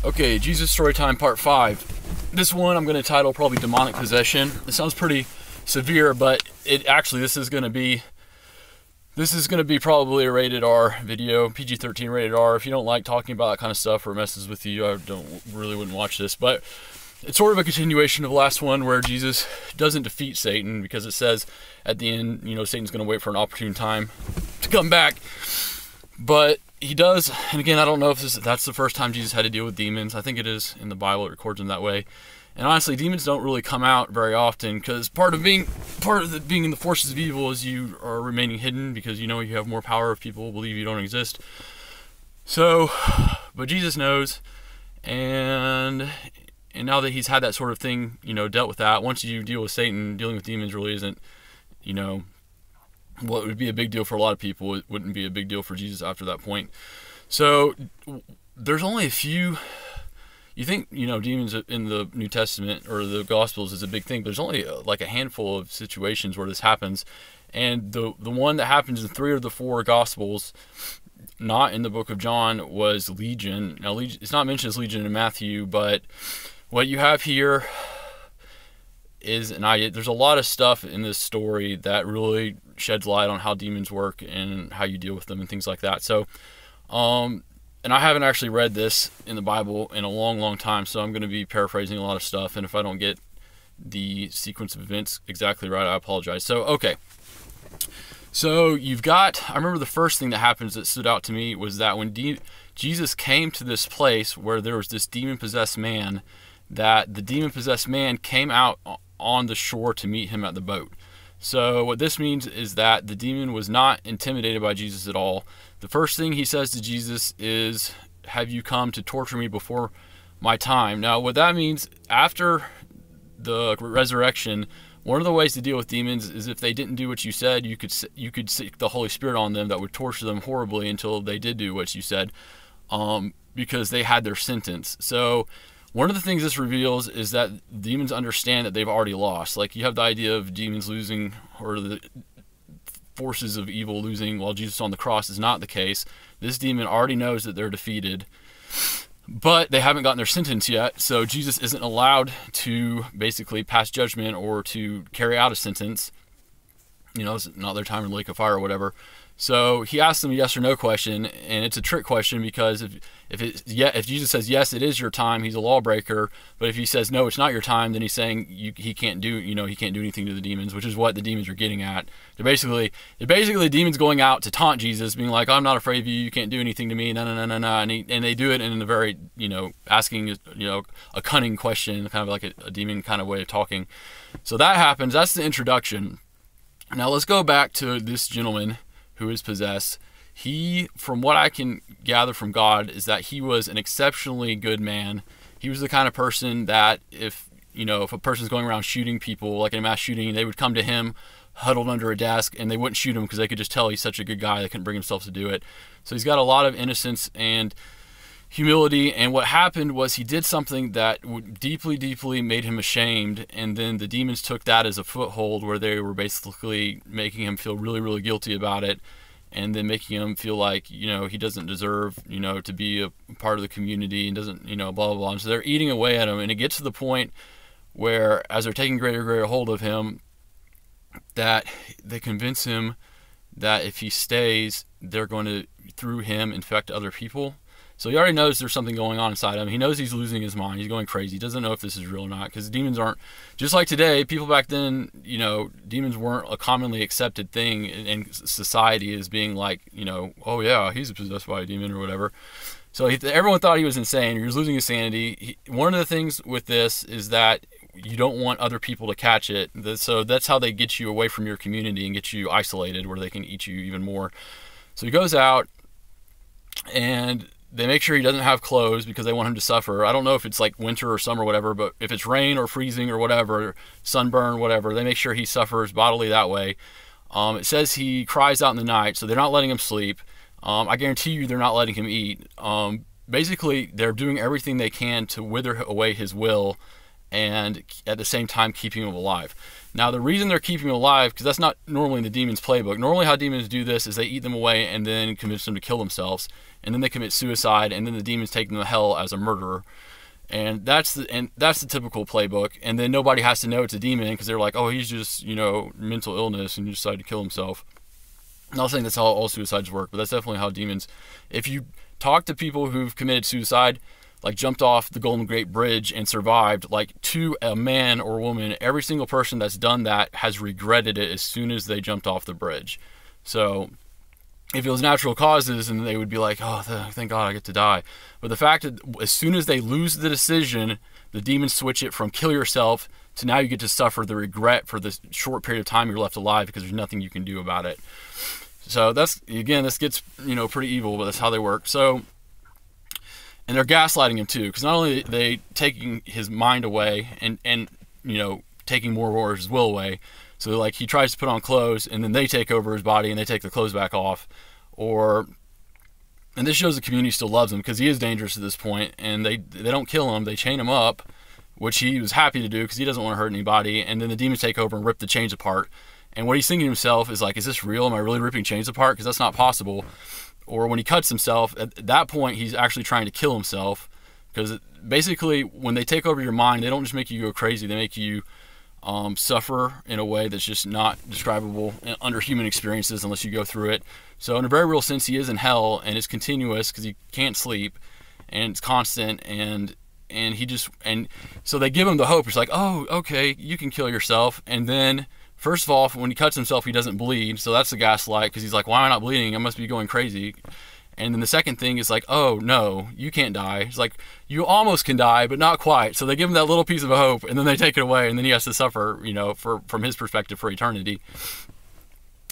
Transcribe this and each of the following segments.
Okay, Jesus Storytime Part 5. This one I'm going to title probably Demonic Possession. It sounds pretty severe, but this is going to be probably a rated R video, PG-13 rated R. If you don't like talking about that kind of stuff or messes with you, I wouldn't watch this. But it's sort of a continuation of the last one where Jesus doesn't defeat Satan, because it says at the end, Satan's going to wait for an opportune time to come back. But he does, and again, I don't know if that's the first time Jesus had to deal with demons. I think it is in the Bible. It records them that way. And honestly, demons don't really come out very often, because part of being in the forces of evil is you are remaining hidden, because you have more power if people believe you don't exist. So, but Jesus knows, and now that he's had that sort of thing, dealt with that. Once you deal with Satan, dealing with demons really isn't, what would be a big deal for a lot of people, it wouldn't be a big deal for Jesus after that point. So there's only a few. You think demons in the New Testament or the Gospels is a big thing, but there's only like a handful of situations where this happens, and the one that happens in 3 of the 4 Gospels, not in the book of John, was Legion. Now it's not mentioned as Legion in Matthew, but what you have here is, there's a lot of stuff in this story that really sheds light on how demons work and how you deal with them and things like that. So, and I haven't actually read this in the Bible in a long, long time, so I'm going to be paraphrasing a lot of stuff, and if I don't get the sequence of events exactly right, I apologize. So, okay. So I remember the first thing that happens that stood out to me was that when Jesus came to this place where there was this demon-possessed man, that the demon-possessed man came out on the shore to meet him at the boat. So what this means is that the demon was not intimidated by Jesus at all. The first thing he says to Jesus is, "Have you come to torture me before my time?" Now what that means, after the resurrection, one of the ways to deal with demons is if they didn't do what you said, you could seek the Holy Spirit on them that would torture them horribly until they did do what you said, because they had their sentence. So one of the things this reveals is that demons understand that they've already lost. Like, you have the idea of demons losing, or the forces of evil losing while Jesus on the cross. Is not the case. This demon already knows that they're defeated, but they haven't gotten their sentence yet, so Jesus isn't allowed to basically pass judgment or to carry out a sentence. It's not their time in the lake of fire or whatever. So he asks them a yes or no question, and it's a trick question, because if Jesus says yes, it is your time, he's a lawbreaker. But if he says no, it's not your time, then he's saying he can't do anything to the demons, which is what the demons are getting at. They're basically the demons going out to taunt Jesus, being like, "I'm not afraid of you. You can't do anything to me. No, no, no, no, no." And they do it in a very asking a cunning question, kind of like a demon kind of way of talking. So that happens. That's the introduction. Now let's go back to this gentleman who is possessed. He, from what I can gather from God, is that he was an exceptionally good man. He was the kind of person that if a person's going around shooting people, like in a mass shooting, they would come to him huddled under a desk, and they wouldn't shoot him because they could just tell he's such a good guy they couldn't bring himself to do it. So he's got a lot of innocence and humility, and what happened was he did something that deeply, deeply made him ashamed, and then the demons took that as a foothold where they were basically making him feel really, really guilty about it, and then making him feel like, he doesn't deserve, to be a part of the community, and doesn't, blah, blah, blah. And so they're eating away at him, and it gets to the point where, as they're taking greater and greater hold of him, that they convince him that if he stays, they're going to, through him, infect other people. So he already knows there's something going on inside him. He knows he's losing his mind. He's going crazy. He doesn't know if this is real or not, because demons aren't, just like today, people back then, demons weren't a commonly accepted thing in society as being like, oh yeah, he's possessed by a demon or whatever. So everyone thought he was insane. He was losing his sanity. One of the things with this is that you don't want other people to catch it. So that's how they get you away from your community and get you isolated, where they can eat you even more. So he goes out, and they make sure he doesn't have clothes because they want him to suffer. I don't know if it's like winter or summer or whatever, but if it's rain or freezing or whatever, sunburn, whatever, they make sure he suffers bodily that way. It says he cries out in the night, so they're not letting him sleep. I guarantee you they're not letting him eat. Basically, they're doing everything they can to wither away his will and at the same time keeping him alive. Now, the reason they're keeping him alive, because that's not normally in the demon's playbook. Normally how demons do this is they eat them away and then convince them to kill themselves, and then they commit suicide, and then the demons take them to hell as a murderer. And that's the typical playbook. And then nobody has to know it's a demon because they're like, oh, he's just, mental illness and he decided to kill himself. I'm not saying that's how all suicides work, but that's definitely how demons. If you talk to people who've committed suicide, like jumped off the Golden Gate Bridge and survived, like to a man or woman, every single person that's done that has regretted it as soon as they jumped off the bridge. So if it was natural causes, and they would be like, oh, thank God I get to die. But the fact that as soon as they lose the decision, the demons switch it from kill yourself to now you get to suffer the regret for the short period of time you're left alive because there's nothing you can do about it. So that's, again, this gets, pretty evil, but that's how they work. So, and they're gaslighting him too, because not only are they taking his mind away and taking more of his will away. So like he tries to put on clothes and then they take over his body and they take the clothes back off. And this shows the community still loves him because he is dangerous at this point, and they don't kill him, they chain him up, which he was happy to do because he doesn't want to hurt anybody. And then the demons take over and rip the chains apart. And what he's thinking to himself is like, is this real? Am I really ripping chains apart? Because that's not possible. Or when he cuts himself, at that point, he's actually trying to kill himself. Because basically, when they take over your mind, they don't just make you go crazy. They make you suffer in a way that's just not describable under human experiences unless you go through it. So in a very real sense, he is in hell, and it's continuous because he can't sleep, and it's constant, and so they give him the hope. It's like, oh, okay, you can kill yourself. And then, first of all, when he cuts himself, he doesn't bleed. So that's the gaslight, because he's like, why am I not bleeding? I must be going crazy. And then the second thing is like, oh, no, you can't die. It's like, you almost can die, but not quite. So they give him that little piece of a hope, and then they take it away, and then he has to suffer, from his perspective for eternity.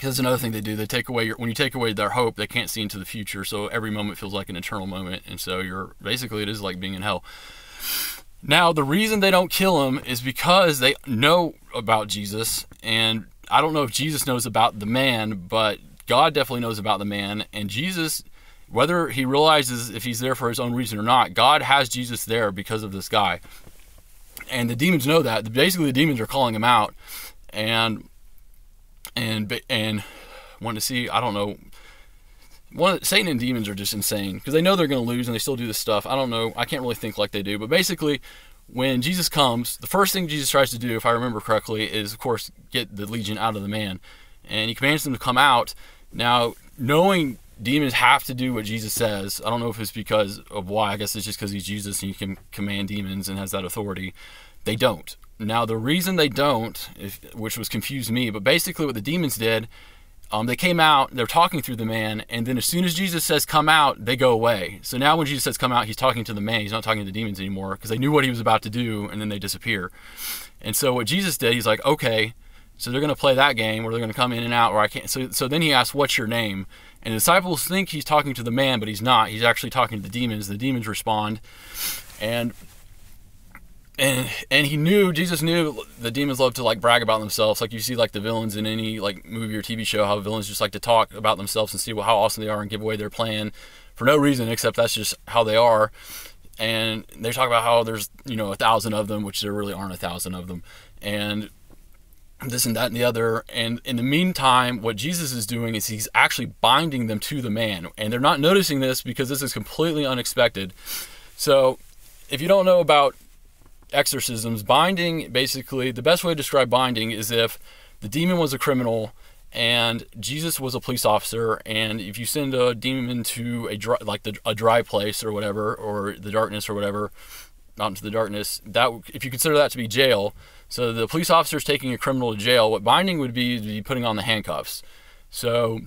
That's another thing they do. They take away when you take away their hope, they can't see into the future. So every moment feels like an eternal moment. And so it is like being in hell. Now, the reason they don't kill him is because they know about Jesus. And I don't know if Jesus knows about the man, but God definitely knows about the man. And Jesus, whether he realizes if he's there for his own reason or not, God has Jesus there because of this guy. And the demons know that. Basically, the demons are calling him out. And want to see, I don't know, Satan and demons are just insane because they know they're going to lose and they still do this stuff. I don't know, I can't really think like they do, but basically when Jesus comes, the first thing Jesus tries to do, if I remember correctly, is of course get the legion out of the man, and he commands them to come out. Now, knowing demons have to do what Jesus says, I don't know if it's because of why, I guess it's just because he's Jesus and he can command demons and has that authority. They don't. Now, the reason they don't, which was confused me, but basically what the demons did, they came out, they're talking through the man, and then as soon as Jesus says come out, they go away. So now when Jesus says come out, he's talking to the man, he's not talking to the demons anymore, because they knew what he was about to do, and then they disappear. And so what Jesus did, he's like, okay, so they're going to play that game where they're going to come in and out, where I can't. So then he asks, what's your name? And the disciples think he's talking to the man, but he's not. He's actually talking to the demons. The demons respond, and he knew, Jesus knew the demons love to like brag about themselves. Like you see like the villains in any like movie or TV show, how villains just like to talk about themselves and see how awesome they are and give away their plan for no reason except that's just how they are. And they talk about how there's 1,000 of them, which there really aren't 1,000 of them, and this and that and the other. And in the meantime, what Jesus is doing is he's actually binding them to the man, and they're not noticing this because this is completely unexpected. So if you don't know about exorcisms, binding, basically the best way to describe binding is if the demon was a criminal and Jesus was a police officer, and if you send a demon to a dry place or whatever, or the darkness or whatever, not into the darkness, that if you consider that to be jail, so the police officer is taking a criminal to jail, what binding would be putting on the handcuffs. So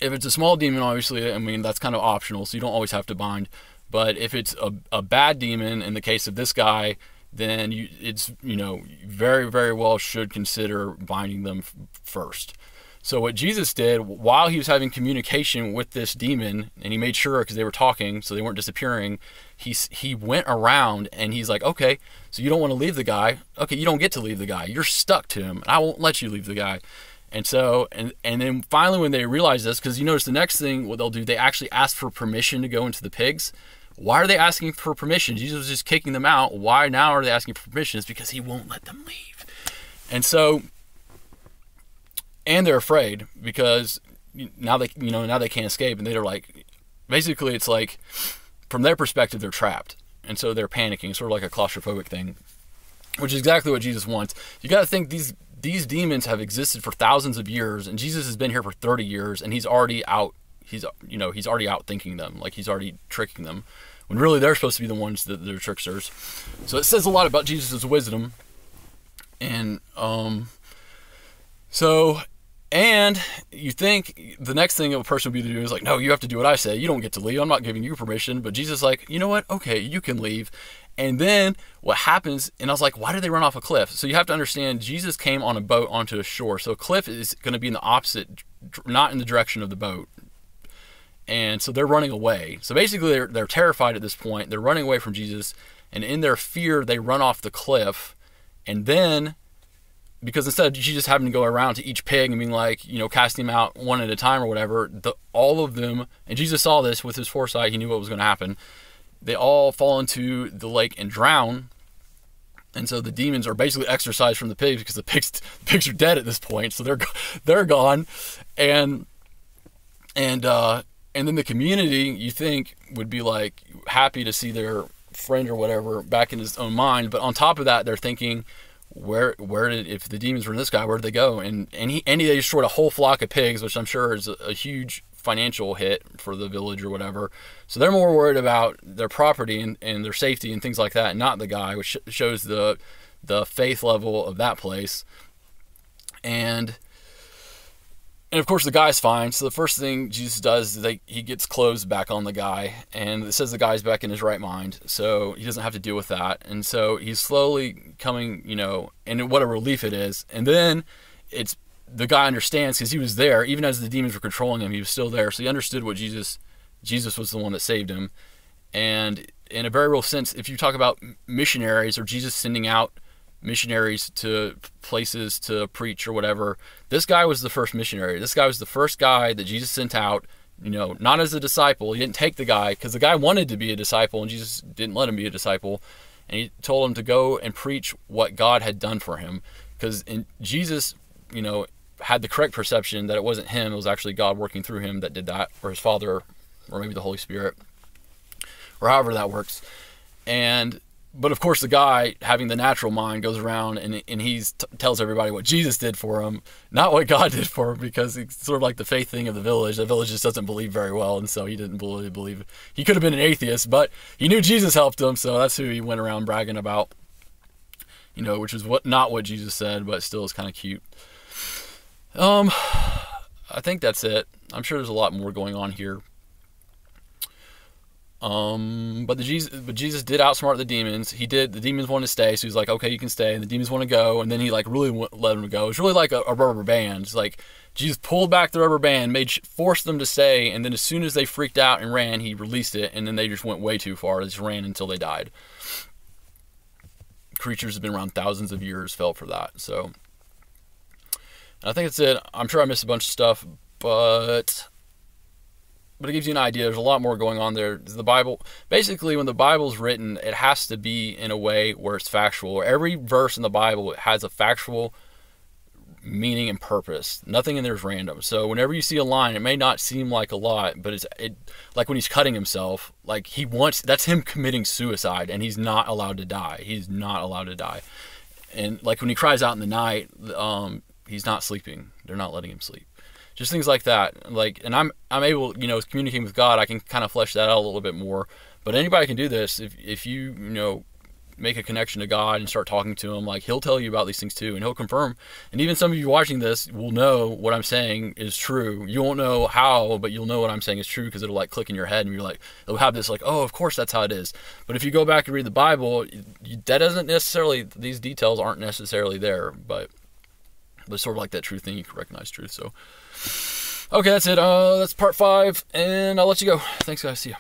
if it's a small demon, obviously, I mean, that's kind of optional, so you don't always have to bind. But if it's a bad demon, in the case of this guy, then it's very, very well should consider binding them first. So what Jesus did while he was having communication with this demon, and he made sure because they were talking, so they weren't disappearing, he went around and he's like, okay, so you don't want to leave the guy. Okay, you don't get to leave the guy. You're stuck to him. I won't let you leave the guy. And so, and then finally when they realize this, because you notice the next thing, what they'll do, they actually ask for permission to go into the pigs, Why are they asking for permission? Jesus was just kicking them out. Why now are they asking for permission? It's because he won't let them leave. And so, and they're afraid because now they, now they can't escape, and they're like, basically it's like, from their perspective, they're trapped. And so they're panicking, sort of like a claustrophobic thing, which is exactly what Jesus wants. You got to think these demons have existed for thousands of years, and Jesus has been here for 30 years, and he's already out. He's already out thinking them, like he's already tricking them, when really they're supposed to be the ones that they're tricksters. So it says a lot about Jesus' wisdom, and and you think the next thing a person would be doing is like, no, you have to do what I say. You don't get to leave. I'm not giving you permission. But Jesus is like, you know what? Okay, you can leave. And then what happens, and I was like, why did they run off a cliff? So you have to understand, Jesus came on a boat onto a shore. So a cliff is going to be in the opposite, not in the direction of the boat. And so they're running away. So basically they're terrified at this point. They're running away from Jesus. And in their fear, they run off the cliff. And then, because instead of Jesus having to go around to each pig and being like, casting them out one at a time or whatever, all of them, and Jesus saw this with his foresight, he knew what was going to happen. They all fall into the lake and drown. And so the demons are basically exorcised from the pigs, because the pigs are dead at this point. So they're gone. And then the community, you think, would be like happy to see their friend or whatever back in his own mind. But on top of that, they're thinking, if the demons were in this guy, where did they go? And they destroyed a whole flock of pigs, which I'm sure is a huge financial hit for the village or whatever. So they're more worried about their property and their safety and things like that, not the guy, which shows the faith level of that place. And of course the guy's fine. So the first thing Jesus does is he gets clothes back on the guy, and it says the guy's back in his right mind, so he doesn't have to deal with that. And so he's slowly coming, and what a relief it is. And then the guy understands, because he was there even as the demons were controlling him. He was still there, so he understood what Jesus was the one that saved him. And in a very real sense, if you talk about missionaries or Jesus sending out missionaries to places to preach or whatever, this guy was the first missionary. This guy was the first guy that Jesus sent out, not as a disciple. He didn't take the guy because the guy wanted to be a disciple, and Jesus didn't let him be a disciple. And he told him to go and preach what God had done for him, because Jesus, had the correct perception that it wasn't him, it was actually God working through him that did that, or his Father, or maybe the Holy Spirit, or however that works. But of course, the guy, having the natural mind, goes around and he tells everybody what Jesus did for him, not what God did for him, because it's sort of like the faith thing of the village. The village just doesn't believe very well, and so he didn't really believe. He could have been an atheist, but he knew Jesus helped him, so that's who he went around bragging about, which is not what Jesus said, but still is kind of cute. I think that's it. I'm sure there's a lot more going on here. But Jesus did outsmart the demons. The demons wanted to stay, so he's like, okay, you can stay. And the demons want to go, and then he really let them go. It's really like a rubber band. It's like Jesus pulled back the rubber band, forced them to stay, and then as soon as they freaked out and ran, he released it, and then they just went way too far. They just ran until they died. Creatures have been around thousands of years, fell for that. So I think that's it. I'm sure I missed a bunch of stuff, but it gives you an idea. There's a lot more going on there. The Bible, basically, when the Bible's written, it has to be in a way where it's factual. Every verse in the Bible has a factual meaning and purpose. Nothing in there is random. So whenever you see a line, it may not seem like a lot, but it like when he's cutting himself, like that's him committing suicide, and he's not allowed to die. He's not allowed to die. And like when he cries out in the night, he's not sleeping. They're not letting him sleep. Just things like that. And I'm able, communicating with God, I can kind of flesh that out a little bit more. But anybody can do this. If you make a connection to God and start talking to him, like, he'll tell you about these things too, and he'll confirm. And even some of you watching this will know what I'm saying is true. You won't know how, but you'll know what I'm saying is true, because it'll like click in your head, and you're like, it'll have this like, oh, of course that's how it is. But if you go back and read the Bible, that doesn't necessarily, these details aren't necessarily there, but sort of like that truth thing, you can recognize truth. So okay, that's it. That's part 5, and I'll let you go. Thanks, guys. See ya.